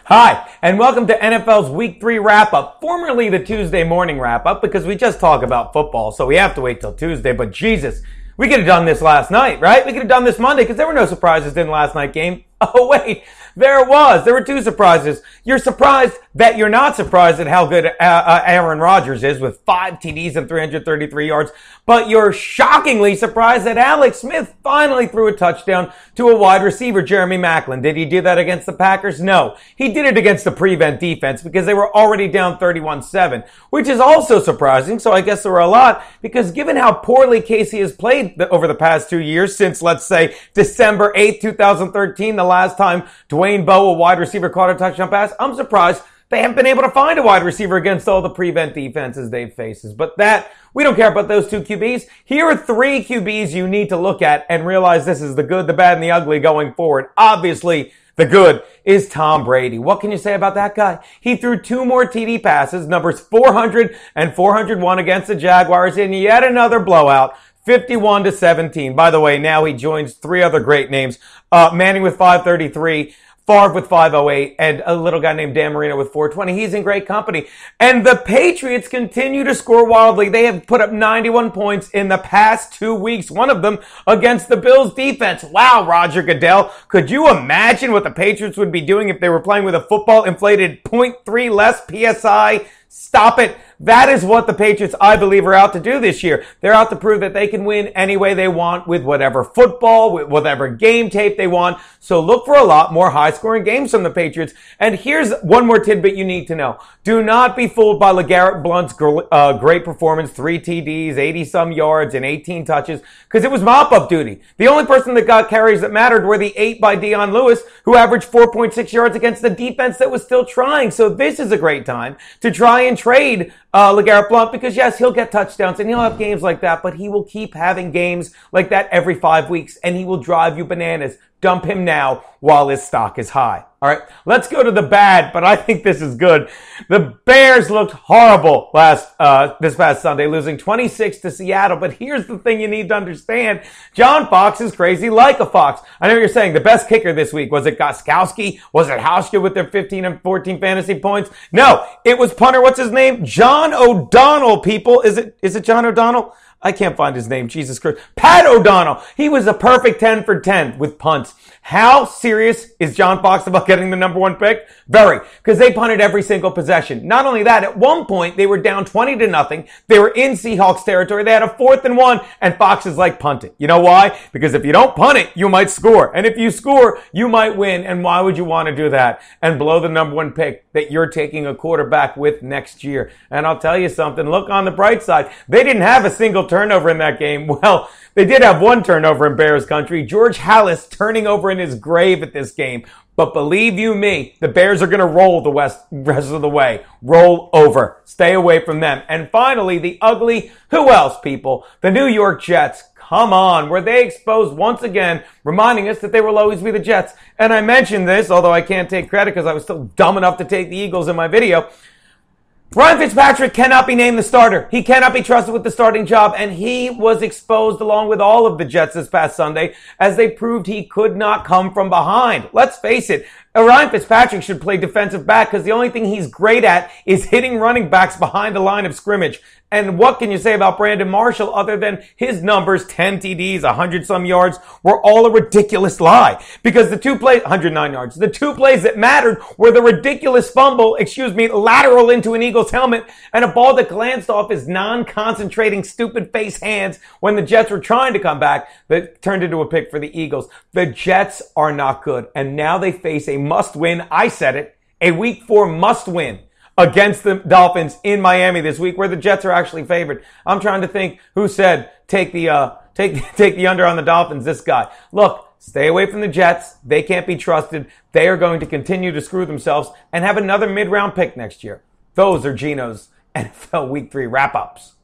Hi, and welcome to NFL's Week 3 wrap-up, formerly the Tuesday morning wrap-up, because we just talk about football, so we have to wait till Tuesday. But Jesus, we could have done this last night, right? We could have done this Monday, because there were no surprises in last night's game. Oh, wait, there was. There were two surprises. You're surprised that you're not surprised at how good Aaron Rodgers is with 5 TDs and 333 yards, but you're shockingly surprised that Alex Smith finally threw a touchdown to a wide receiver, Jeremy Maclin. Did he do that against the Packers? No. He did it against the prevent defense because they were already down 31-7, which is also surprising. So I guess there were a lot because given how poorly Casey has played over the past 2 years since, let's say, December 8th, 2013, the last time Dwayne Bowe, a wide receiver, caught a touchdown pass, I'm surprised they haven't been able to find a wide receiver against all the prevent defenses they've faced. But we don't care about those two QBs. Here are 3 QBs you need to look at and realize this is the good, the bad, and the ugly going forward. Obviously, the good is Tom Brady. What can you say about that guy? He threw 2 more TD passes, numbers 400 and 401 against the Jaguars in yet another blowout. 51-17. By the way, now he joins 3 other great names. Manning with 533, Favre with 508, and a little guy named Dan Marino with 420. He's in great company. And the Patriots continue to score wildly. They have put up 91 points in the past 2 weeks, one of them against the Bills defense. Wow, Roger Goodell. Could you imagine what the Patriots would be doing if they were playing with a football inflated 0.3 less PSI? Stop it. That is what the Patriots, I believe, are out to do this year. They're out to prove that they can win any way they want with whatever football, with whatever game tape they want. So look for a lot more high-scoring games from the Patriots. And here's one more tidbit you need to know. Do not be fooled by LeGarrette Blount's great performance, 3 TDs, 80-some yards, and 18 touches, because it was mop-up duty. The only person that got carries that mattered were the 8 by Dion Lewis, who averaged 4.6 yards against the defense that was still trying. So this is a great time to try and trade LeGarrette Blount, because yes, he'll get touchdowns and he'll have games like that, but he will keep having games like that every 5 weeks and he will drive you bananas. Dump him now while his stock is high. All right, let's go to the bad, but I think this is good. The Bears looked horrible this past Sunday, losing 26 to Seattle. But here's the thing you need to understand. John Fox is crazy like a fox. I know you're saying the best kicker this week. Was it Goskowski? Was it Hauschka with their 15 and 14 fantasy points? No, it was punter. What's his name? John O'Donnell, people. Is it John O'Donnell? I can't find his name. Jesus Christ. Pat O'Donnell. He was a perfect 10 for 10 with punts. How serious is John Fox about getting the number 1 pick? Very. Because they punted every single possession. Not only that, at one point, they were down 20-0. They were in Seahawks territory. They had a 4th and 1, and Fox is like, punt it. You know why? Because if you don't punt it, you might score. And if you score, you might win. And why would you want to do that and blow the number 1 pick that you're taking a quarterback with next year? And I'll tell you something. Look on the bright side. They didn't have a single turnover in that game. Well, they did have 1 turnover in Bears country. George Halas turning over in his grave at this game. But believe you me, the Bears are going to roll the rest of the way. Roll over. Stay away from them. And finally, the ugly, who else, people? The New York Jets. Come on. Were they exposed once again, reminding us that they will always be the Jets? And I mentioned this, although I can't take credit because I was still dumb enough to take the Eagles in my video. Ryan Fitzpatrick cannot be named the starter. He cannot be trusted with the starting job, and he was exposed along with all of the Jets this past Sunday as they proved he could not come from behind. Let's face it, Ryan Fitzpatrick should play defensive back because the only thing he's great at is hitting running backs behind the line of scrimmage. And what can you say about Brandon Marshall other than his numbers, 10 TDs, 100-some yards, were all a ridiculous lie? Because the 2 plays, 109 yards, the 2 plays that mattered were the ridiculous fumble, lateral into an Eagles helmet, and a ball that glanced off his non-concentrating, stupid face hands when the Jets were trying to come back that turned into a pick for the Eagles. The Jets are not good, and now they face a must-win, I said it, a Week 4 must-win against the Dolphins in Miami this week, where the Jets are actually favored. I'm trying to think who said take the under on the Dolphins. This guy. Look, stay away from the Jets. They can't be trusted. They are going to continue to screw themselves and have another mid-round pick next year. Those are Geno's NFL Week 3 wrap-ups.